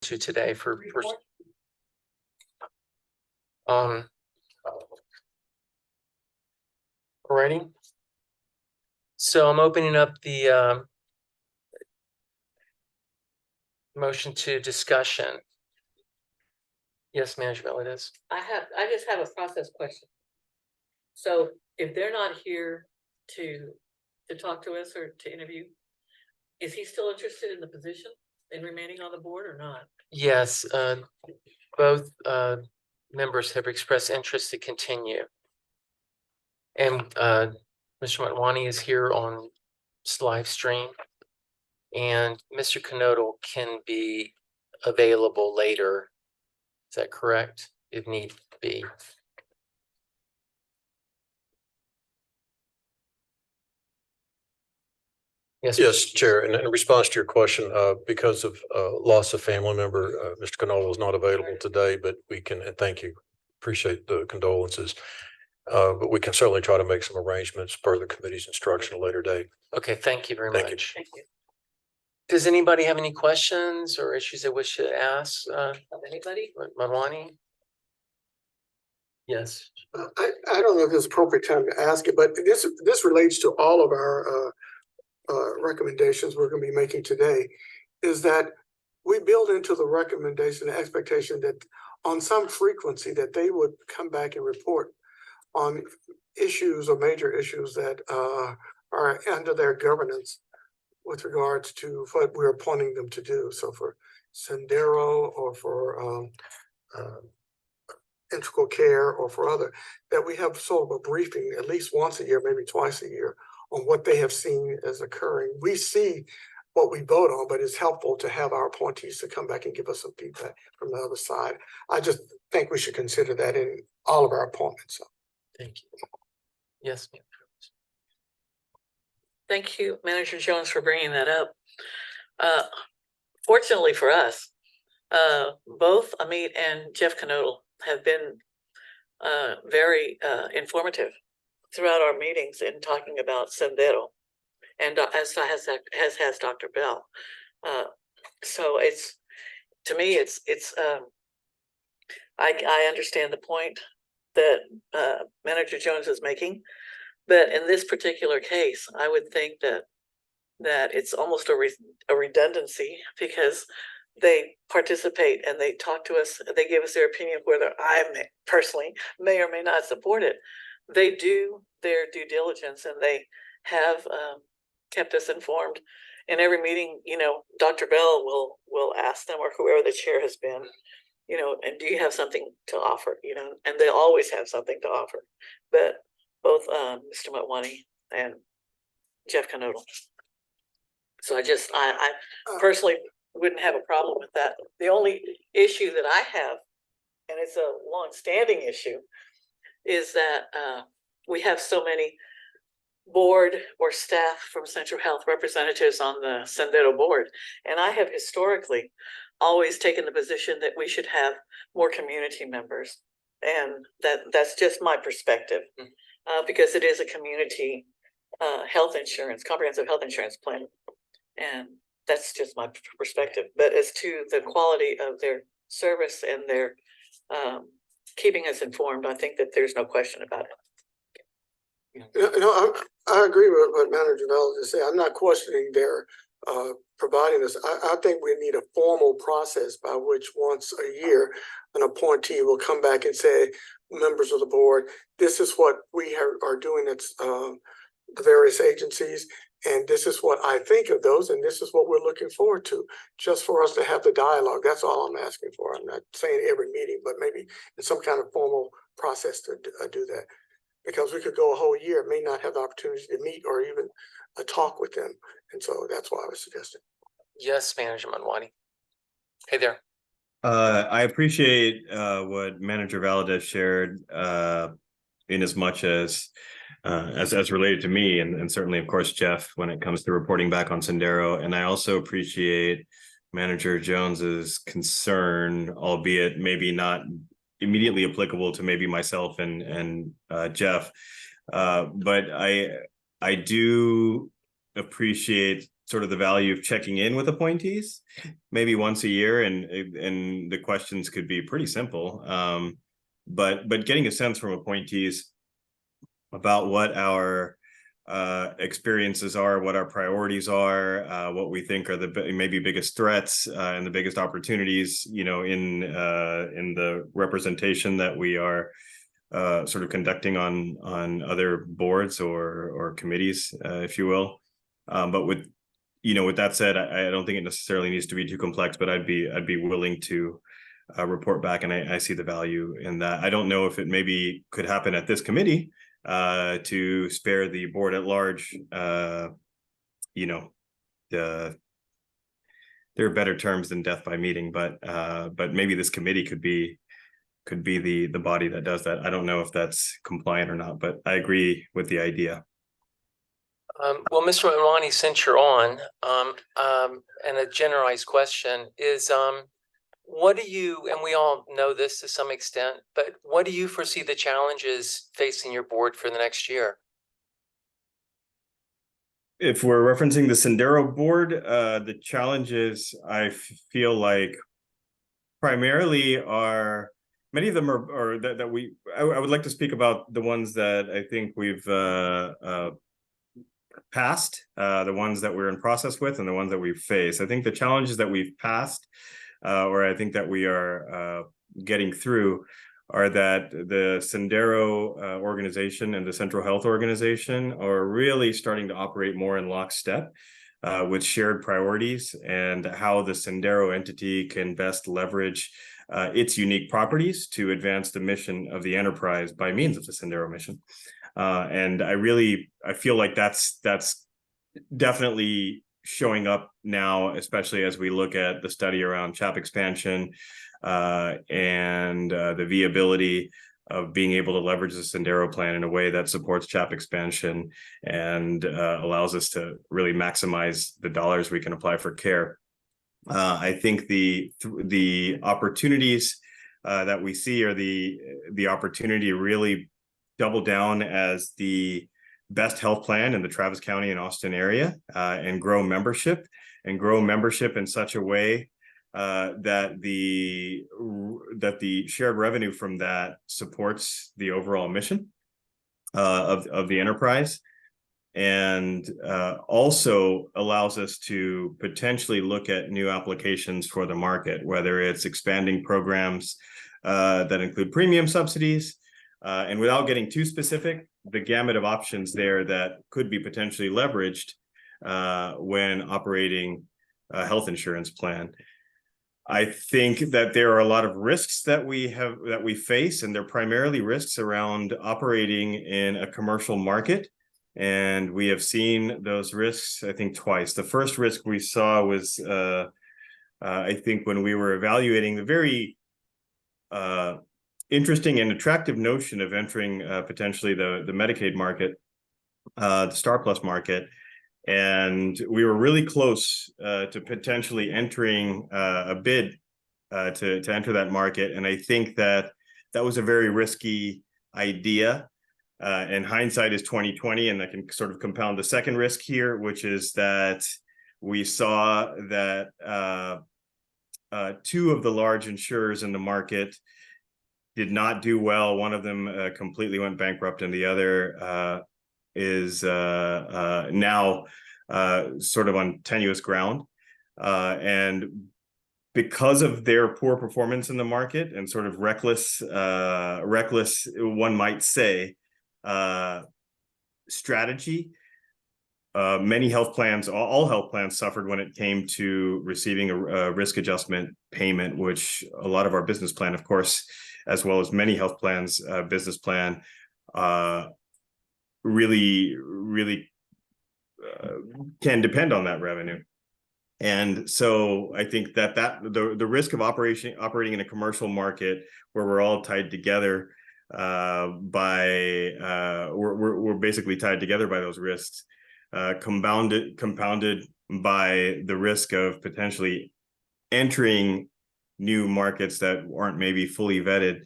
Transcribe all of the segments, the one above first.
to today for um alrighty. So I'm opening up the motion to discussion. Yes, Manager Valdez. I just have a process question. So if they're not here to talk to us or to interview, is he still interested in the position and remaining on the board or not? Yes, both members have expressed interest to continue. And Mr. Motwani is here on live stream. And Mr. Knodel can be available later. Is that correct? If need be. Yes, Chair. And in response to your question, because of loss of family member, Mr. Knoll is not available today, but we can, and thank you, appreciate the condolences. But we can certainly try to make some arrangements per the committee's instruction at a later date. Okay, thank you very Thank you. much. Thank you. Does anybody have any questions or issues they wish to ask? Anybody? Motwani? Yes. I don't know if it's appropriate time to ask it, but this relates to all of our recommendations we're going to be making today, is that we build into the recommendation the expectation that on some frequency that they would come back and report on issues or major issues that are under their governance with regards to what we're appointing them to do. So for Sendero or for Integral Care or for other, that we have sort of a briefing at least once a year, maybe twice a year, on what they have seen as occurring. We see what we vote on, but it's helpful to have our appointees to come back and give us some feedback from the other side. I just think we should consider that in all of our appointments. So. Thank you. Yes, ma'am. Thank you, Manager Jones, for bringing that up. Fortunately for us, both Amit and Jeff Knodel have been very informative throughout our meetings in talking about Sendero, and as has Dr. Bell. So it's, to me, it's I understand the point that Manager Jones is making, but in this particular case, I would think that it's almost a redundancy, because they participate and they talk to us, they give us their opinion, whether I personally may or may not support it. They do their due diligence and they have kept us informed. In every meeting, Dr. Bell will ask them, or whoever the chair has been, and do you have something to offer? And they always have something to offer. But both Mr. Motwani and Jeff Knodel. So I personally wouldn't have a problem with that. The only issue that I have, and it's a long-standing issue, is that we have so many board or staff from Central Health representatives on the Sendero board. And I have historically always taken the position that we should have more community members. And that's just my perspective, because it is a community health insurance, comprehensive health insurance plan. And that's just my perspective. But as to the quality of their service and their keeping us informed, I think that there's no question about it. I agree with what Manager Bell just said. I'm not questioning their providing this. I think we need a formal process by which once a year an appointee will come back and say, members of the board, this is what we are doing at the various agencies, and this is what I think of those, and this is what we're looking forward to, just for us to have the dialogue. That's all I'm asking for. I'm not saying every meeting, but maybe in some kind of formal process to do that. Because we could go a whole year, may not have the opportunity to meet or even talk with them. And so that's why I was suggesting. Yes, Manager Motwani. Hey there. I appreciate what Manager Valdez shared, in as much as related to me, and certainly, of course, Jeff, when it comes to reporting back on Sendero. And I also appreciate Manager Jones's concern, albeit maybe not immediately applicable to maybe myself and Jeff, but I do appreciate sort of the value of checking in with appointees, maybe once a year, and the questions could be pretty simple. But getting a sense from appointees about what our experiences are, what our priorities are, what we think are the maybe biggest threats and the biggest opportunities, in the representation that we are sort of conducting on other boards or committees, if you will. But with that said, I don't think it necessarily needs to be too complex, but I'd be willing to report back, and I see the value in that. I don't know if it maybe could happen at this committee to spare the board at large. There are better terms than death by meeting, but maybe this committee could be the body that does that. I don't know if that's compliant or not, but I agree with the idea. Well, Mr. Mawani, since you're on, and a generalized question is, what do you, and we all know this to some extent, but what do you foresee the challenges facing your board for the next year? If we're referencing the Sendero board, the challenges I feel like primarily are, many of them are that I would like to speak about the ones that I think we've passed, the ones that we're in process with, and the ones that we've faced. I think the challenges that we've passed, or I think that we are getting through, are that the Sendero organization and the Central Health Organization are really starting to operate more in lockstep with shared priorities, and how the Sendero entity can best leverage its unique properties to advance the mission of the enterprise by means of the Sendero mission. And I feel like that's definitely showing up now, especially as we look at the study around CHAP expansion and the viability of being able to leverage the Sendero plan in a way that supports CHAP expansion and allows us to really maximize the dollars we can apply for care. I think the opportunities that we see are the opportunity to really double down as the best health plan in the Travis County and Austin area, and grow membership in such a way that the shared revenue from that supports the overall mission of the enterprise, and also allows us to potentially look at new applications for the market, whether it's expanding programs that include premium subsidies, and without getting too specific, the gamut of options there that could be potentially leveraged when operating a health insurance plan. I think that there are a lot of risks that we face, and they're primarily risks around operating in a commercial market. And we have seen those risks, I think, twice. The first risk we saw was, I think, when we were evaluating the very interesting and attractive notion of entering potentially the Medicaid market, the Star Plus market. And we were really close to potentially entering a bid to enter that market. And I think that was a very risky idea. And hindsight is 2020, and that can sort of compound the second risk here, which is that we saw that two of the large insurers in the market did not do well. One of them completely went bankrupt, and the other is now sort of on tenuous ground. And because of their poor performance in the market and sort of reckless, one might say, strategy, many health plans, all health plans suffered when it came to receiving a risk adjustment payment, which a lot of our business plan, of course, as well as many health plans, business plan, really can depend on that revenue. And so I think that the risk of operating in a commercial market where we're all tied together we're basically tied together by those risks, compounded by the risk of potentially entering new markets that aren't maybe fully vetted.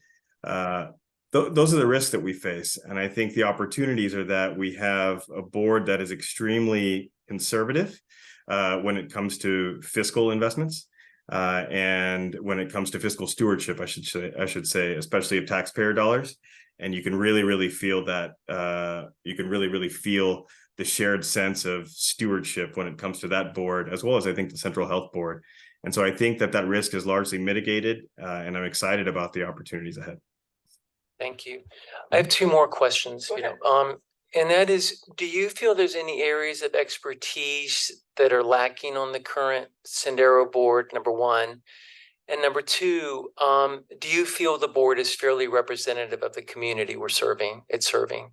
Those are the risks that we face. And I think the opportunities are that we have a board that is extremely conservative, when it comes to fiscal investments. And when it comes to fiscal stewardship, I should say, especially of taxpayer dollars. And you can really feel that, you can really feel the shared sense of stewardship when it comes to that board, as well as I think the Central Health Board. And so I think that that risk is largely mitigated, and I'm excited about the opportunities ahead. Thank you. I have two more questions, Go you know, and that is, do you feel there's any areas of expertise that are lacking on the current Sendero board, number one? And number two, do you feel the board is fairly representative of the community it's serving?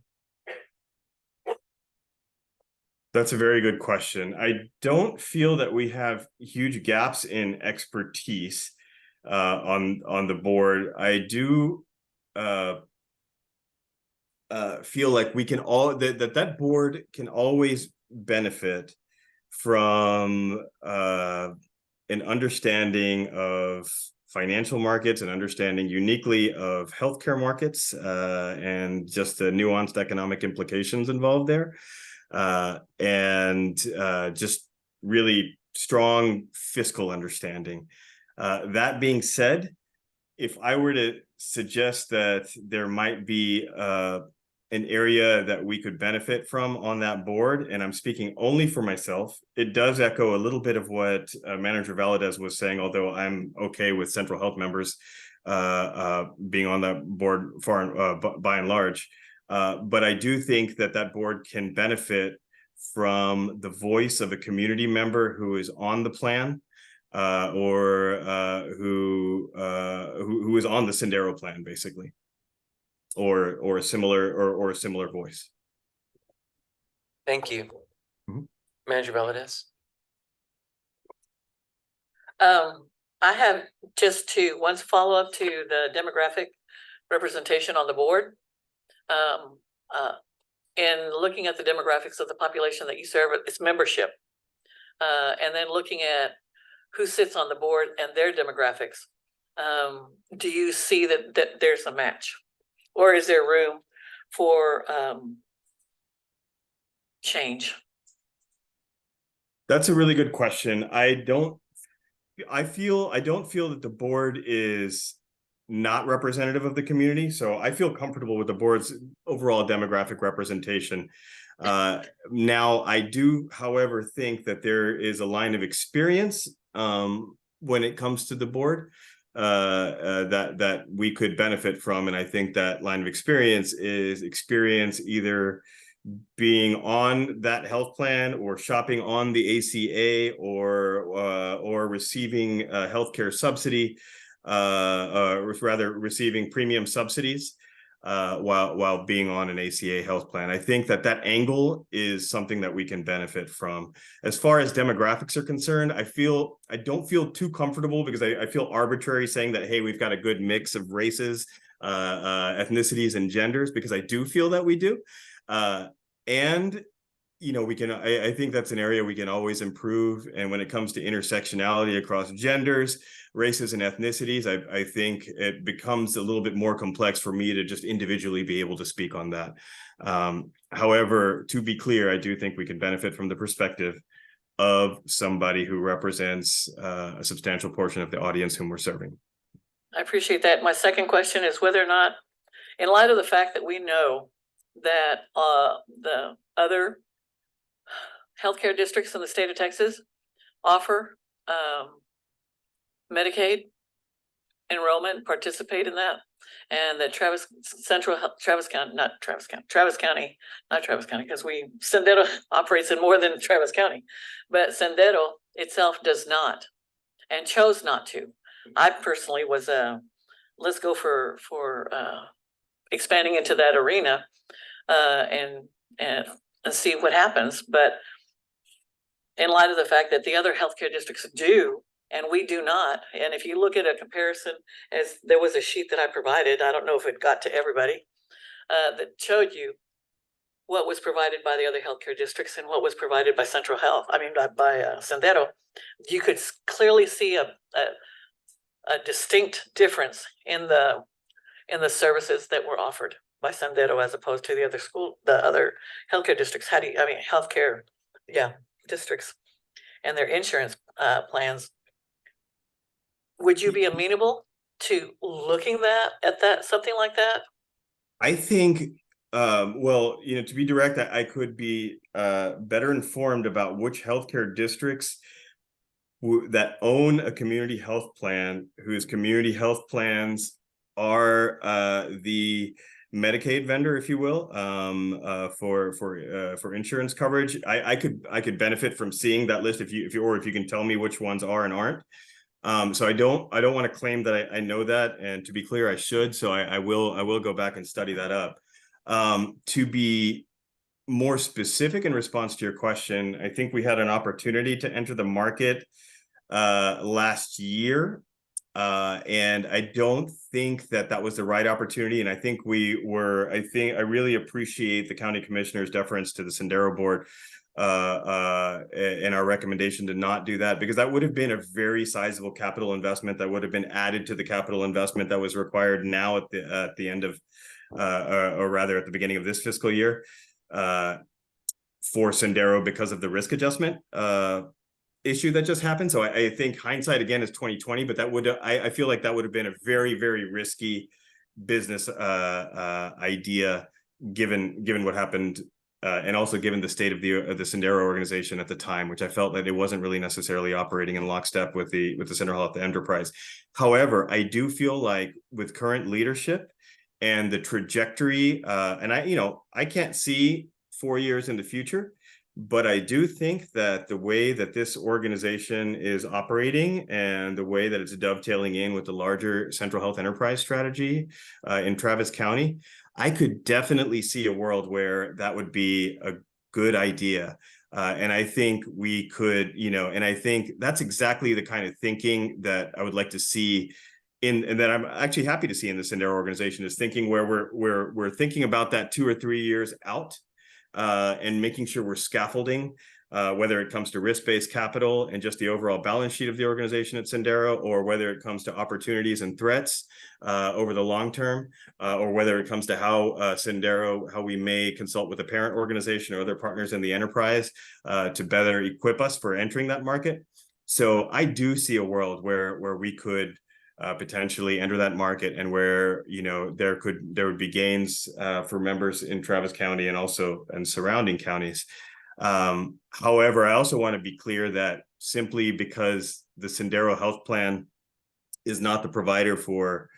That's a very good question. I don't feel that we have huge gaps in expertise on the board. I do feel like we can all that board can always benefit from an understanding of financial markets and understanding uniquely of healthcare markets and just the nuanced economic implications involved there. And just really strong fiscal understanding. That being said, if I were to suggest that there might be an area that we could benefit from on that board, and I'm speaking only for myself, it does echo a little bit of what Manager Valadez was saying, although I'm okay with Central Health members being on that board by and large. But I do think that that board can benefit from the voice of a community member who is on the plan or who is on the Sendero plan, basically, or a similar voice. Thank you. Manager Valadez. I have just one follow up to the demographic representation on the board. And looking at the demographics of the population that you serve, its membership, and then looking at who sits on the board and their demographics. Do you see that there's a match, or is there room for change? That's a really good question. I don't feel that the board is not representative of the community. So I feel comfortable with the board's overall demographic representation. Now, I do, however, think that there is a line of experience when it comes to the board that we could benefit from. And I think that line of experience is experience either being on that health plan or shopping on the ACA or receiving a healthcare subsidy, or rather receiving premium subsidies while being on an ACA health plan. I think that angle is something that we can benefit from. As far as demographics are concerned, I don't feel too comfortable because I feel arbitrary saying that, hey, we've got a good mix of races, ethnicities, and genders, because I do feel that we do. And you know, I think that's an area we can always improve. And when it comes to intersectionality across genders, races, and ethnicities, I think it becomes a little bit more complex for me to just individually be able to speak on that. However, to be clear, I do think we can benefit from the perspective of somebody who represents a substantial portion of the audience whom we're serving. I appreciate that. My second question is whether or not, in light of the fact that we know that the other healthcare districts in the state of Texas offer Medicaid enrollment, participate in that, and that Travis County, because Sendero operates in more than Travis County, but Sendero itself does not and chose not to. I personally was let's go for expanding into that arena and see what happens. But in light of the fact that the other healthcare districts do, and we do not, and if you look at a comparison, as there was a sheet that I provided, I don't know if it got to everybody, that showed you what was provided by the other healthcare districts and what was provided by Central Health, by Sendero, you could clearly see a distinct difference in the services that were offered by Sendero as opposed to the other healthcare districts. Districts. and their insurance plans. Would you be amenable to looking at that, something like that? I think, well, to be direct, I could be better informed about which healthcare districts that own a community health plan, whose community health plans are the Medicaid vendor, if you will, for insurance coverage. I could benefit from seeing that list if you can tell me which ones are and aren't. So I don't want to claim that I know that, and to be clear, I should. So I will go back and study that up. To be more specific in response to your question, I think we had an opportunity to enter the market last year, and I don't think that was the right opportunity. And I think I really appreciate the county commissioner's deference to the Sendero board in our recommendation to not do that, because that would have been a very sizable capital investment that would have been added to the capital investment that was required now at the end of or rather at the beginning of this fiscal year for Sendero because of the risk adjustment issue that just happened. So I think hindsight again is 2020, but I feel like that would have been a very, very risky business idea given what happened. And also given the state of the Sendero organization at the time, which I felt that it wasn't really necessarily operating in lockstep with the Central Health enterprise. However, I do feel like with current leadership and the trajectory, and I can't see 4 years in the future, but I do think that the way that this organization is operating and the way that it's dovetailing in with the larger Central Health enterprise strategy in Travis County, I could definitely see a world where that would be a good idea. And I think we could, and I think that's exactly the kind of thinking that I would like to see and that I'm actually happy to see in the Sendero organization, is thinking where we're thinking about that 2 or 3 years out and making sure we're scaffolding, whether it comes to risk-based capital and just the overall balance sheet of the organization at Sendero, or whether it comes to opportunities and threats over the long term, or whether it comes to how Sendero, how we may consult with a parent organization or other partners in the enterprise to better equip us for entering that market. So I do see a world where we could potentially enter that market, and where there would be gains for members in Travis County and also in surrounding counties. However, I also want to be clear that simply because the Sendero health plan is not the provider for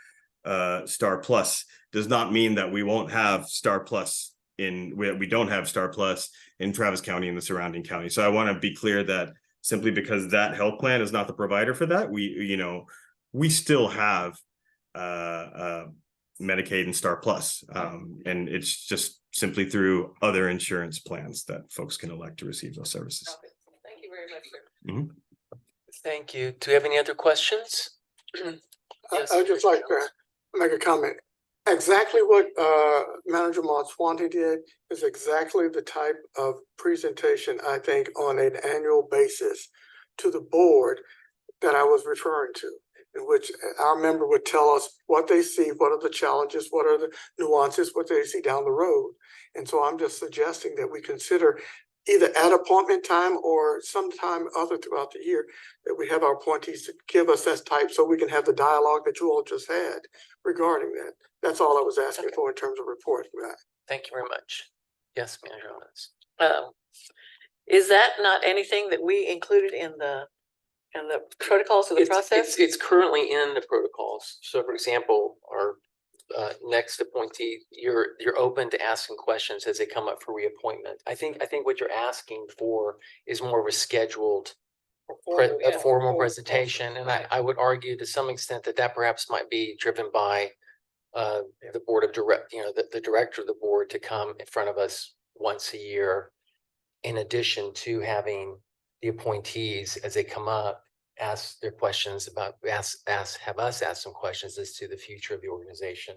Star Plus does not mean that we won't have Star Plus we don't have Star Plus in Travis County and the surrounding county. So I want to be clear that simply because that health plan is not the provider for that, we still have Medicaid and Star Plus, and it's just simply through other insurance plans that folks can elect to receive those services. Okay. Thank you very much, sir. Mm-hmm. Thank you. Do we have any other questions? Yes. I'd just like to make a comment. Exactly what Manager Monteswanti did is exactly the type of presentation I think on an annual basis to the board that I was referring to, in which our member would tell us what they see, what are the challenges, what are the nuances, what they see down the road. And so I'm just suggesting that we consider either at appointment time or sometime other throughout the year that we have our appointees to give us that type, so we can have the dialogue that you all just had regarding that. That's all I was asking for in terms of reporting that. Thank you very much. Yes, Manager Owens. Is that not anything that we included in the protocols of the process? It's currently in the protocols. So for example, our next appointee, you're open to asking questions as they come up for reappointment. I think what you're asking for is more of a scheduled a formal presentation. And I would argue to some extent that perhaps might be driven by the board of the director of the board to come in front of us once a year, in addition to having the appointees as they come up ask their questions about have us ask some questions as to the future of the organization.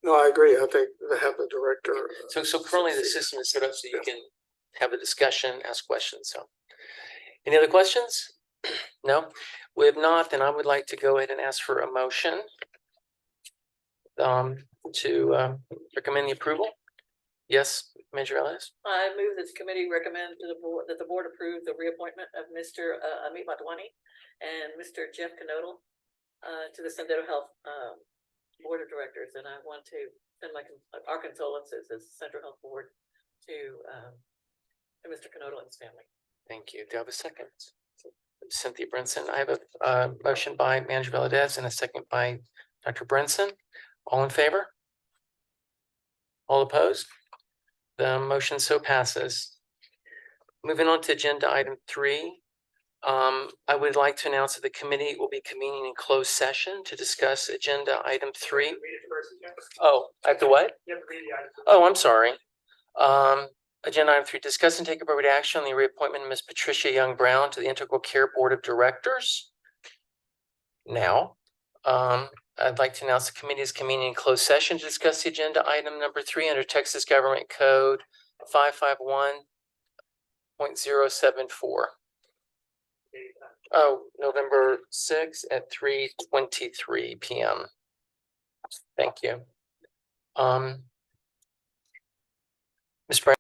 No, I agree. I think they have the director. So currently the system is set up so you can have a discussion, ask questions. So any other questions? No? If not, then I would like to go ahead and ask for a motion to recommend the approval. Yes, Manager Velez? I move that the committee recommend to the board that the board approve the reappointment of Mr. Amit Matwani and Mr. Jeff Knodel to the Sendero Health Board of Directors. And I want to send our condolences as Central Health Board to Mr. Knodel and his family. Thank you. Do I have a second? Cynthia Brinson. I have a motion by Manager Valadez and a second by Dr. Brinson. All in favor? All opposed? The motion so passes. Moving on to agenda item 3. I would like to announce that the committee will be convening in closed session to discuss agenda item 3. Oh, I have to what? Oh, I'm sorry. Agenda item 3, discuss and take appropriate action on the reappointment of Ms. Patricia Young Brown to the Integral Care Board of Directors. Now, I'd like to announce the committee is convening in closed session to discuss the agenda item number 3 under Texas Government Code 551.074. Oh, November 6th at 3:23 p.m. Thank you. Ms. Brown.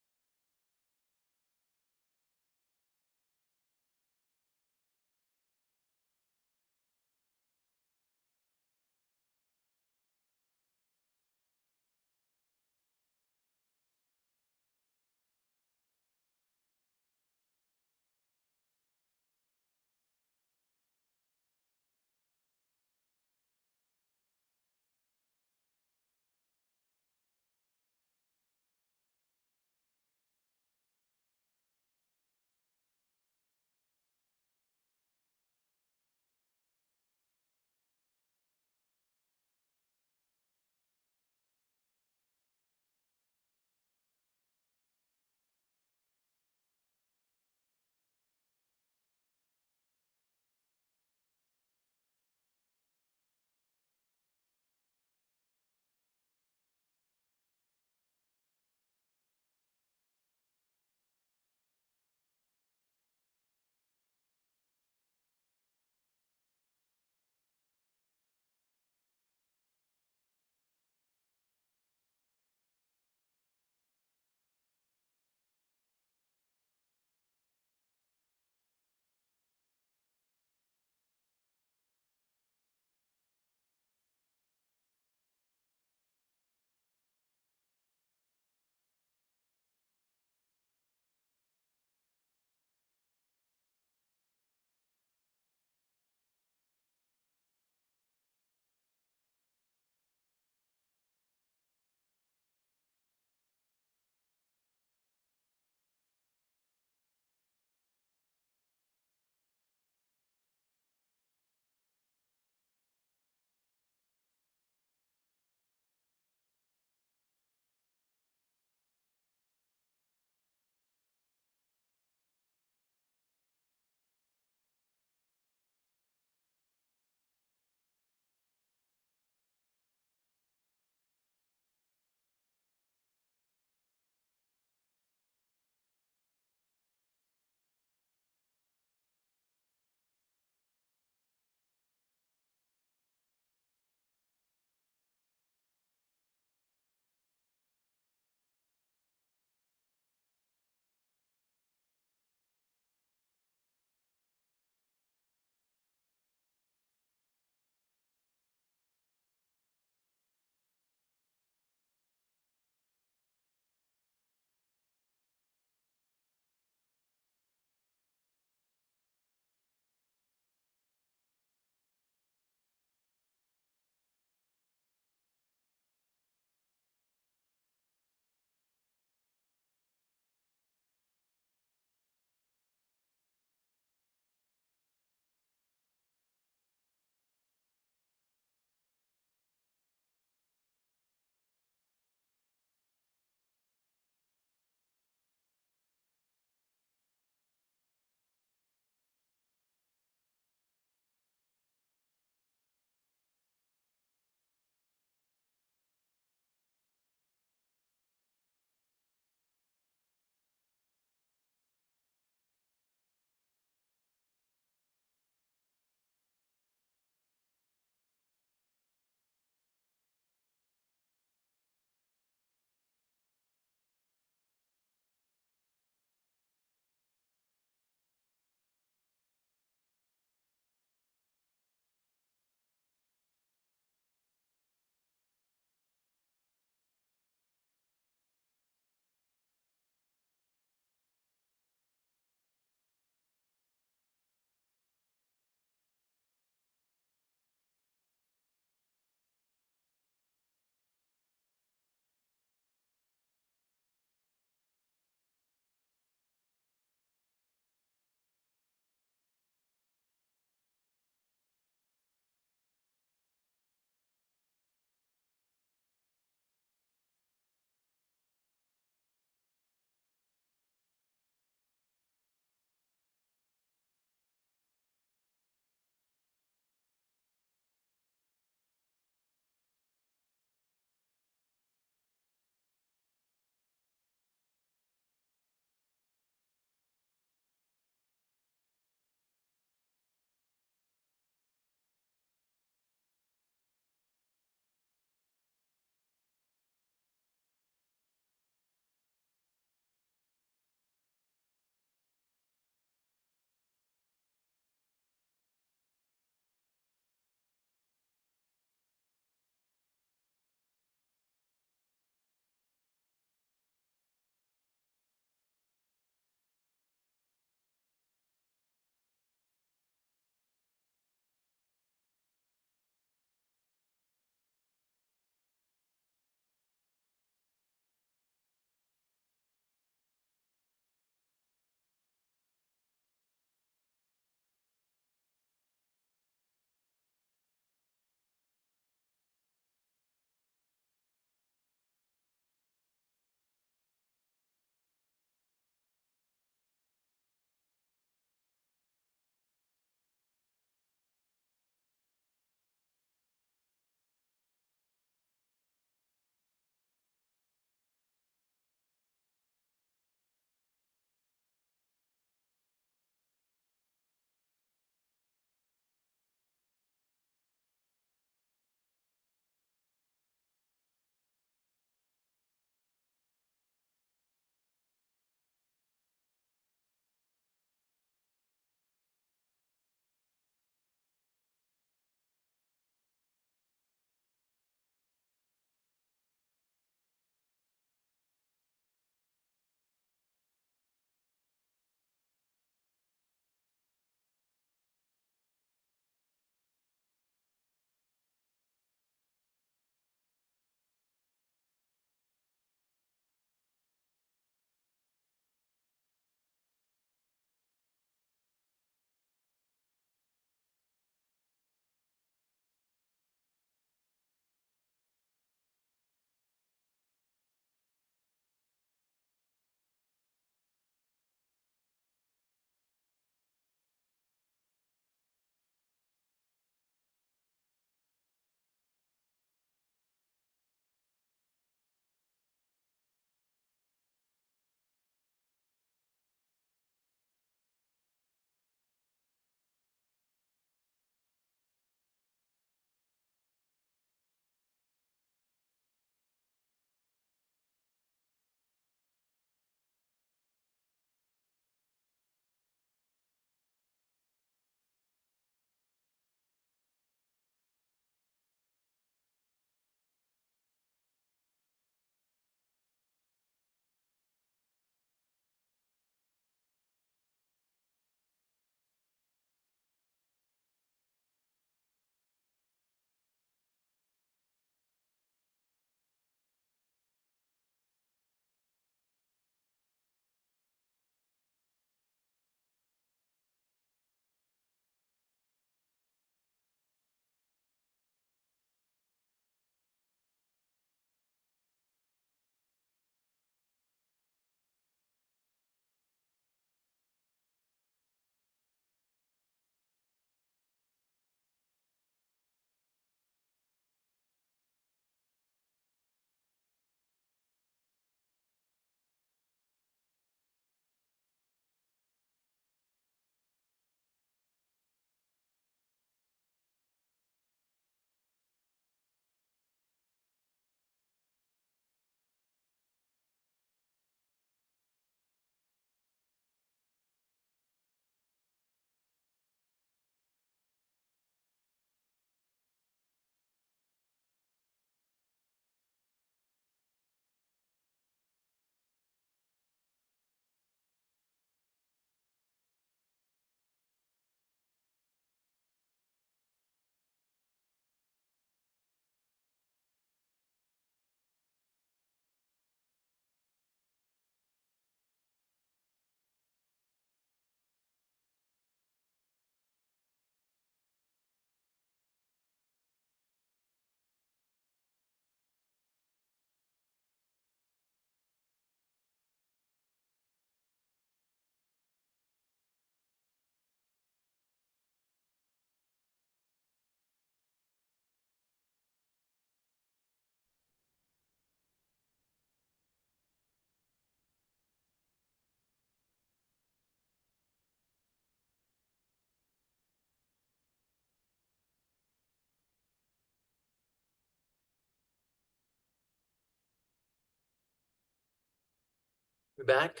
We back?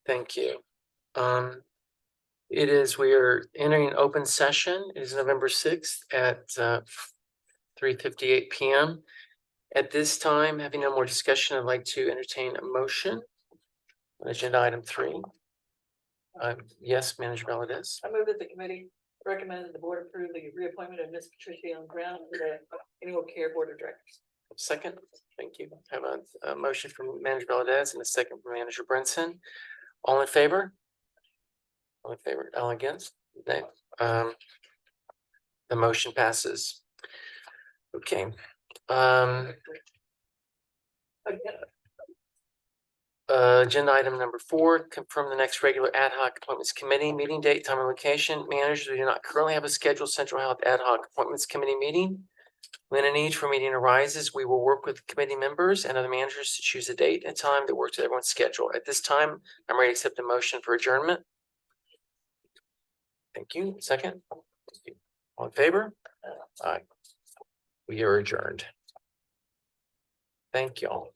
Thank you. We are entering an open session. It is November 6th at 3:58 PM. At this time, having no more discussion, I'd like to entertain a motion on agenda item 3. Yes, Manager Valadez. I move that the committee recommend that the board approve the reappointment of Ms. Patricia Young Brown to the Annual Care Board of Directors. Second, thank you. Have a motion from Manager Valadez and a second from Manager Brinson. All in favor? All in favor, all against? Nay. The motion passes. Okay. Agenda item number 4, confirm the next regular ad hoc appointments committee meeting date, time and location. Managers, we do not currently have a scheduled central health ad hoc appointments committee meeting. When a need for a meeting arises, we will work with committee members and other managers to choose a date and time that works with everyone's schedule. At this time, I'm ready to accept a motion for adjournment. Thank you. Second. All in favor? Aye. We are adjourned. Thank you all.